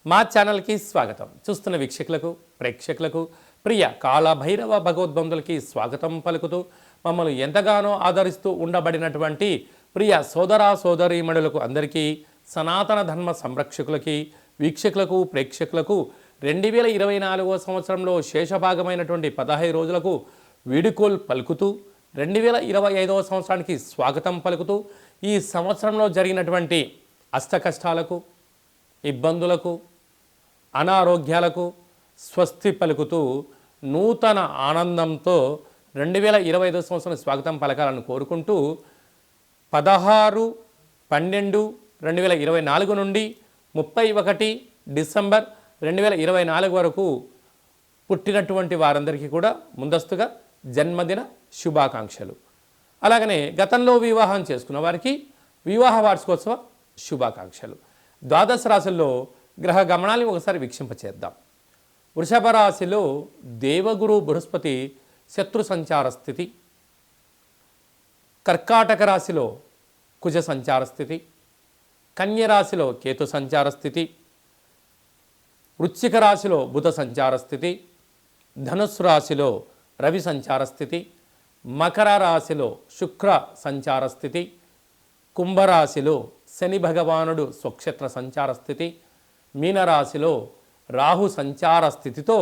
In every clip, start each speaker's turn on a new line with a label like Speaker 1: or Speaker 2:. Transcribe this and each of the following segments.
Speaker 1: మా ఛానల్కి స్వాగతం. చూస్తున్న వీక్షకులకు ప్రేక్షకులకు ప్రియ కాళభైరవ భగవద్బంధులకి స్వాగతం పలుకుతూ మమ్మల్ని ఎంతగానో ఆదరిస్తూ ఉండబడినటువంటి ప్రియ సోదర సోదరీమణులకు అందరికీ సనాతన ధర్మ సంరక్షకులకి వీక్షకులకు ప్రేక్షకులకు 2024 సంవత్సరంలో శేషభాగమైనటువంటి 15 రోజులకు వీడుకోలు పలుకుతూ 2025 సంవత్సరానికి స్వాగతం పలుకుతూ ఈ సంవత్సరంలో జరిగినటువంటి అష్టకష్టాలకు ఇబ్బందులకు అనారోగ్యాలకు స్వస్తి పలుకుతూ నూతన ఆనందంతో 2025 సంవత్సరం స్వాగతం పలకాలని కోరుకుంటూ 16/12/2024 నుండి 31 డిసెంబర్ 2024 వరకు పుట్టినటువంటి వారందరికీ కూడా ముందస్తుగా జన్మదిన శుభాకాంక్షలు. అలాగనే గతంలో వివాహం చేసుకున్న వారికి వివాహ వార్షికోత్సవ శుభాకాంక్షలు. ద్వాదశ రాశుల్లో గ్రహ గమనాన్ని ఒకసారి వీక్షింపచేద్దాం. వృషభ రాశిలో దేవగురు బృహస్పతి శత్రు సంచార స్థితి, కర్కాటక రాశిలో కుజ సంచార స్థితి, కన్య రాశిలో కేతు సంచార స్థితి, వృశ్చిక రాశిలో బుధ సంచార స్థితి, ధనుస్సు రాశిలో రవి సంచార స్థితి, మకర రాశిలో శుక్ర సంచార స్థితి, కుంభరాశిలో శని భగవానుడు స్వక్షేత్ర సంచార స్థితి, మీనరాశిలో రాహు సంచార స్థితితో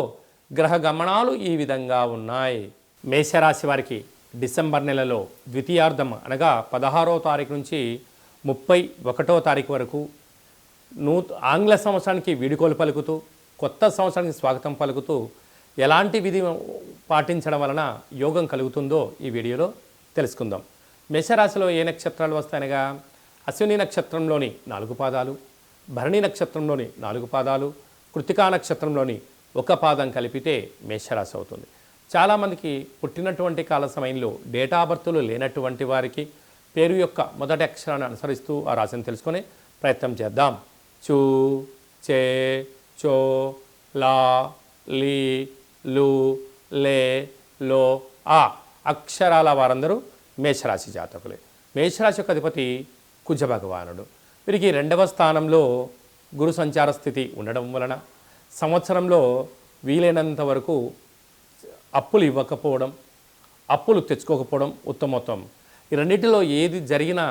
Speaker 1: గ్రహ గమనాలు ఈ విధంగా ఉన్నాయి. మేషరాశి వారికి డిసెంబర్ నెలలో ద్వితీయార్థం అనగా 16వ తారీఖు నుంచి 31వ తారీఖు వరకు ఆంగ్ల సంవత్సరానికి వీడుకోలు పలుకుతూ కొత్త సంవత్సరానికి స్వాగతం పలుకుతూ ఎలాంటి విధి పాటించడం వలన యోగం కలుగుతుందో ఈ వీడియోలో తెలుసుకుందాం. మేషరాశిలో ఏ నక్షత్రాలు వస్తాయనగా అశ్విని నక్షత్రంలోని 4 పాదాలు, భరణి నక్షత్రంలోని 4 పాదాలు, కృతికా నక్షత్రంలోని 1 పాదం కలిపితే మేషరాశి అవుతుంది. చాలామందికి పుట్టినటువంటి కాల సమయంలో డేటా బర్తులు లేనటువంటి వారికి పేరు యొక్క మొదటి అక్షరాన్ని అనుసరిస్తూ ఆ రాశిని తెలుసుకునే ప్రయత్నం చేద్దాం. చూ, చే, చో, లా, లీ, లు, లే, లో, ఆ అక్షరాల వారందరూ మేషరాశి జాతకులే. మేషరాశి యొక్క అధిపతి కుజ భగవానుడు. వీరికి 2వ స్థానంలో గురు సంచార స్థితి ఉండడం వలన సంవత్సరంలో వీలైనంత వరకు అప్పులు ఇవ్వకపోవడం, అప్పులు తెచ్చుకోకపోవడం ఉత్తమోత్తమం. ఈ రెండింటిలో ఏది జరిగినా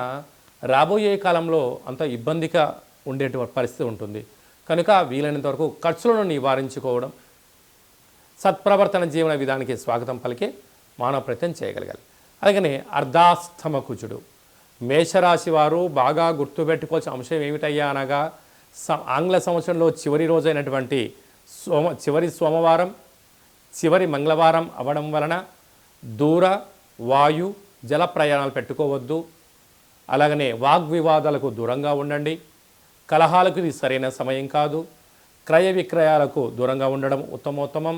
Speaker 1: రాబోయే కాలంలో అంత ఇబ్బందిగా ఉండేటువంటి పరిస్థితి ఉంటుంది. కనుక వీలైనంత వరకు ఖర్చులను నివారించుకోవడం, సత్ప్రవర్తన జీవన విధానానికి స్వాగతం పలికే మానవ ప్రయత్నం చేయగలగాలి. అలాగనే అర్ధాష్టమ కుజుడు. మేషరాశి వారు బాగా గుర్తుపెట్టుకోవాల్సిన అంశం ఏమిటయ్యా అనగా ఆంగ్ల సంవత్సరంలో చివరి రోజైనటువంటి చివరి సోమవారం, చివరి మంగళవారం అవ్వడం వలన దూర వాయు జల ప్రయాణాలు పెట్టుకోవద్దు. అలాగనే వాగ్వివాదాలకు దూరంగా ఉండండి. కలహాలకు ఇది సరైన సమయం కాదు. క్రయ విక్రయాలకు దూరంగా ఉండడం ఉత్తమోత్తమం.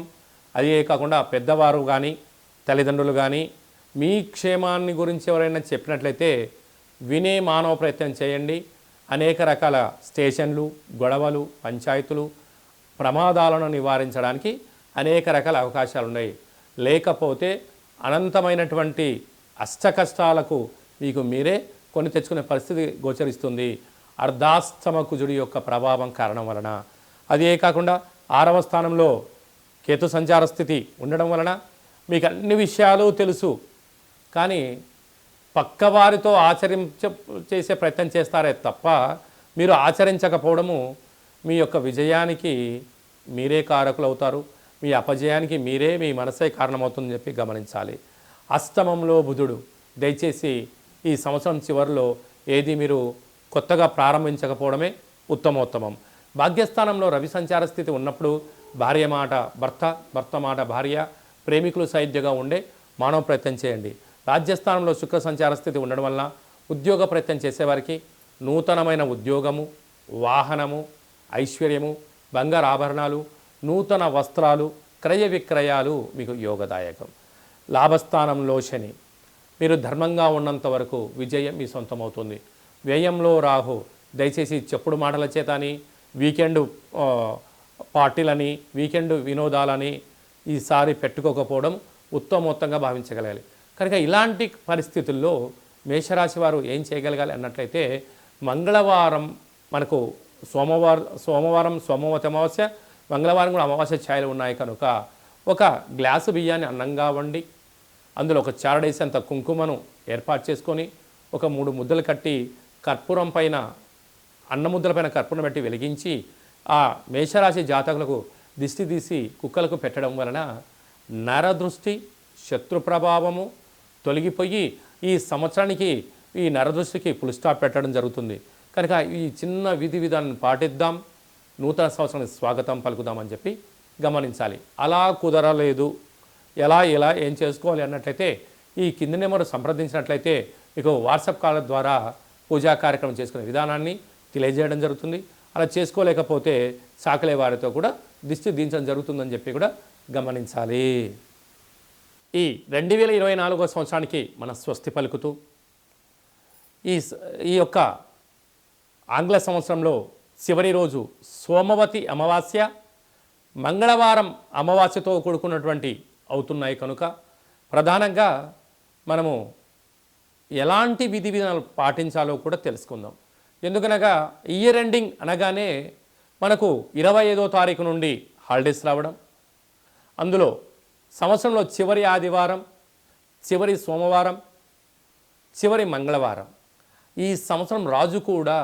Speaker 1: అదే కాకుండా పెద్దవారు కానీ తల్లిదండ్రులు కానీ మీ క్షేమాన్ని గురించి ఎవరైనా చెప్పినట్లయితే వినే మానవ ప్రయత్నం చేయండి. అనేక రకాల స్టేషన్లు, గొడవలు, పంచాయతీలు, ప్రమాదాలను నివారించడానికి అనేక రకాల అవకాశాలు ఉన్నాయి. లేకపోతే అనంతమైనటువంటి అష్టకష్టాలకు మీకు మీరే కొని తెచ్చుకునే పరిస్థితి గోచరిస్తుంది అర్ధాష్టమ కుజుడి యొక్క ప్రభావం కారణం వలన. అదే కాకుండా 6వ స్థానంలో కేతు సంచార స్థితి ఉండడం వలన మీకు అన్ని విషయాలు తెలుసు, కానీ పక్కవారితో చేసే ప్రయత్నం చేస్తారే తప్ప మీరు ఆచరించకపోవడము మీ యొక్క విజయానికి మీరే కారకులు అవుతారు. మీ అపజయానికి మీరే మీ మనసే కారణమవుతుందని చెప్పి గమనించాలి. అష్టమంలో బుధుడు. దయచేసి ఈ సంవత్సరం చివరిలో ఏది మీరు కొత్తగా ప్రారంభించకపోవడమే ఉత్తమోత్తమం. భాగ్యస్థానంలో రవి సంచార స్థితి ఉన్నప్పుడు భార్య మాట భర్త, భర్త మాట భార్య, ప్రేమికులు సైద్యంగా ఉండే మానవ ప్రయత్నం చేయండి. రాజ్యస్థానంలో శుక్ర సంచార స్థితి ఉండడం వలన ఉద్యోగ ప్రయత్నం చేసేవారికి నూతనమైన ఉద్యోగము, వాహనము, ఐశ్వర్యము, బంగారు ఆభరణాలు, నూతన వస్త్రాలు, క్రయ విక్రయాలు మీకు యోగదాయకం. లాభస్థానంలో శని. మీరు ధర్మంగా ఉన్నంత వరకు విజయం మీ సొంతమవుతుంది. వ్యయంలో రాహు. దయచేసి చెప్పుడు మాటల చేతని, వీకెండ్ పార్టీలని, వీకెండ్ వినోదాలని ఈసారి పెట్టుకోకపోవడం ఉత్తమోత్తంగా భావించగలగాలి. కనుక ఇలాంటి పరిస్థితుల్లో మేషరాశి వారు ఏం చేయగలగాలి అన్నట్లయితే మంగళవారం మనకు సోమవారం సోమవతి అమావాస్య, మంగళవారం కూడా అమావాస్య ఛాయలు ఉన్నాయి కనుక ఒక గ్లాసు బియ్యాన్ని అన్నంగా వండి అందులో ఒక చారడేసేంత కుంకుమను ఏర్పాటు చేసుకొని ఒక 3 ముద్దలు కట్టి కర్పూరం పైన అన్నముద్దల పైన కర్పూరం పెట్టి వెలిగించి ఆ మేషరాశి జాతకులకు దిష్టి తీసి కుక్కలకు పెట్టడం వలన నరదృష్టి శత్రు ప్రభావము తొలగిపోయి ఈ సంవత్సరానికి ఈ నరదృష్టికి ఫుల్ స్టాప్ పెట్టడం జరుగుతుంది. కనుక ఈ చిన్న విధి విధానాన్ని పాటిద్దాం, నూతన సంవత్సరానికి స్వాగతం పలుకుదామని చెప్పి గమనించాలి. అలా కుదరలేదు, ఎలా ఏం చేసుకోవాలి అన్నట్లయితే ఈ కింది నెంబర్ సంప్రదించినట్లయితే మీకు వాట్సాప్ కాల్ ద్వారా పూజా కార్యక్రమం చేసుకునే విధానాన్ని తెలియజేయడం జరుగుతుంది. అలా చేసుకోలేకపోతే సాకలే వారితో కూడా దిష్టి దించడం జరుగుతుందని చెప్పి కూడా గమనించాలి. ఈ 2024 సంవత్సరానికి మన స్వస్తి పలుకుతూ ఈ యొక్క ఆంగ్ల సంవత్సరంలో చివరి రోజు సోమవతి అమావాస్య, మంగళవారం అమావాస్యతో కూడుకున్నటువంటి అవుతున్నాయి కనుక ప్రధానంగా మనము ఎలాంటి విధి విధానాలు పాటించాలో కూడా తెలుసుకుందాం. ఎందుకనగా ఇయర్ ఎండింగ్ అనగానే మనకు 25వ తారీఖు నుండి హాలిడేస్ రావడం, అందులో సంవత్సరంలో చివరి ఆదివారం, చివరి సోమవారం, చివరి మంగళవారం. ఈ సంవత్సరం రాజు కూడా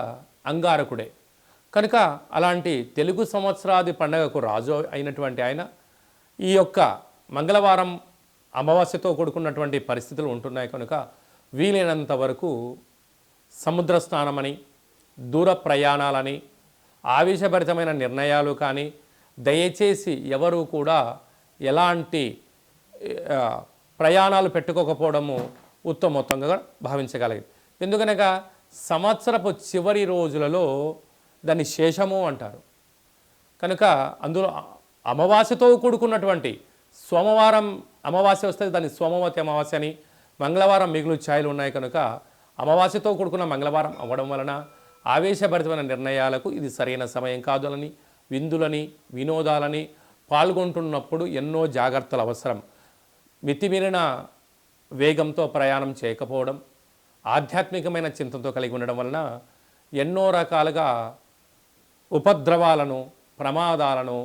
Speaker 1: అంగారకుడే కనుక అలాంటి తెలుగు సంవత్సరాది పండగకు రాజు అయినటువంటి ఆయన ఈ యొక్క మంగళవారం అమావాస్యతో కూడుకున్నటువంటి పరిస్థితులు ఉంటున్నాయి కనుక వీలైనంత వరకు సముద్ర స్నానమని, దూర ప్రయాణాలని, ఆవేశభరితమైన నిర్ణయాలు కానీ దయచేసి ఎవరు కూడా ఎలాంటి ప్రయాణాలు పెట్టుకోకపోవడము ఉత్తమోత్తంగా భావించగలిగింది. ఎందుకనగా సంవత్సరపు చివరి రోజులలో దాన్ని శేషము అంటారు కనుక అందులో అమావాస్యతో కూడుకున్నటువంటి సోమవారం అమావాస్య వస్తే దాన్ని సోమవతి అమావాస్య అని, మంగళవారం మిగులు ఛాయలు ఉన్నాయి కనుక అమావాస్యతో కూడుకున్న మంగళవారం అవ్వడం వలన ఆవేశభరితమైన నిర్ణయాలకు ఇది సరైన సమయం కాదులని, విందులని వినోదాలని పాల్గొంటున్నప్పుడు ఎన్నో జాగ్రత్తలు అవసరం. మితిమీరిన వేగంతో ప్రయాణం చేయకపోవడం, ఆధ్యాత్మికమైన చింతనతో కలిగి ఉండడం వలన ఎన్నో రకాలుగా ఉపద్రవాలను, ప్రమాదాలను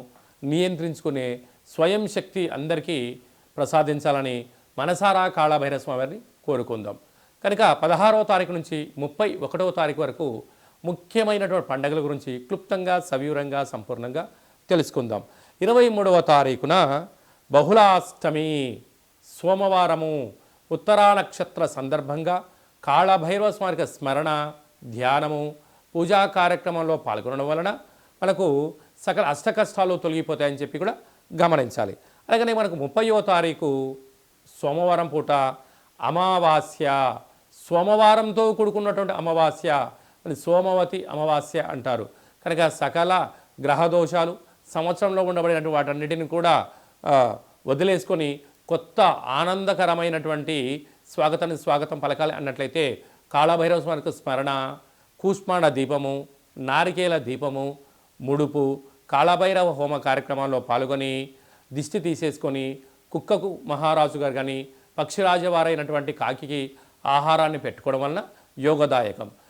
Speaker 1: నియంత్రించుకునే స్వయం శక్తి అందరికీ ప్రసాదించాలని మనసారా కాళభైరవ స్వామిని కోరుకుందాం. కనుక 16వ తారీఖు నుంచి 31వ తారీఖు వరకు ముఖ్యమైనటువంటి పండుగల గురించి క్లుప్తంగా సవివరంగా సంపూర్ణంగా తెలుసుకుందాం. 23వ తారీఖున బహుళాష్టమి సోమవారము ఉత్తరా నక్షత్ర సందర్భంగా కాళభైరవ స్వామికి స్మరణ, ధ్యానము, పూజా కార్యక్రమంలో పాల్గొనడం వలన మనకు సకల అష్టకష్టాలు తొలగిపోతాయని చెప్పి కూడా గమనించాలి. అలాగనే మనకు 30వ తారీఖు సోమవారం పూట అమావాస్య, సోమవారంతో కూడుకున్నటువంటి అమావాస్య, సోమవతి అమావాస్య అంటారు కనుక సకల గ్రహదోషాలు సంవత్సరంలో ఉండబడినటువంటి వాటన్నిటిని కూడా వదిలేసుకొని కొత్త ఆనందకరమైనటువంటి స్వాగతం పలకాలి అన్నట్లయితే కాళభైరవ స్వామికి స్మరణ, కూష్మాండ దీపము, నారికేల దీపము, ముడుపు, కాళభైరవ హోమ కార్యక్రమాల్లో పాల్గొని దిష్టి తీసేసుకొని కుక్కకు మహారాజు గారు కానీ పక్షిరాజవారైనటువంటి కాకికి ఆహారాన్ని పెట్టుకోవడం వలన యోగదాయకం.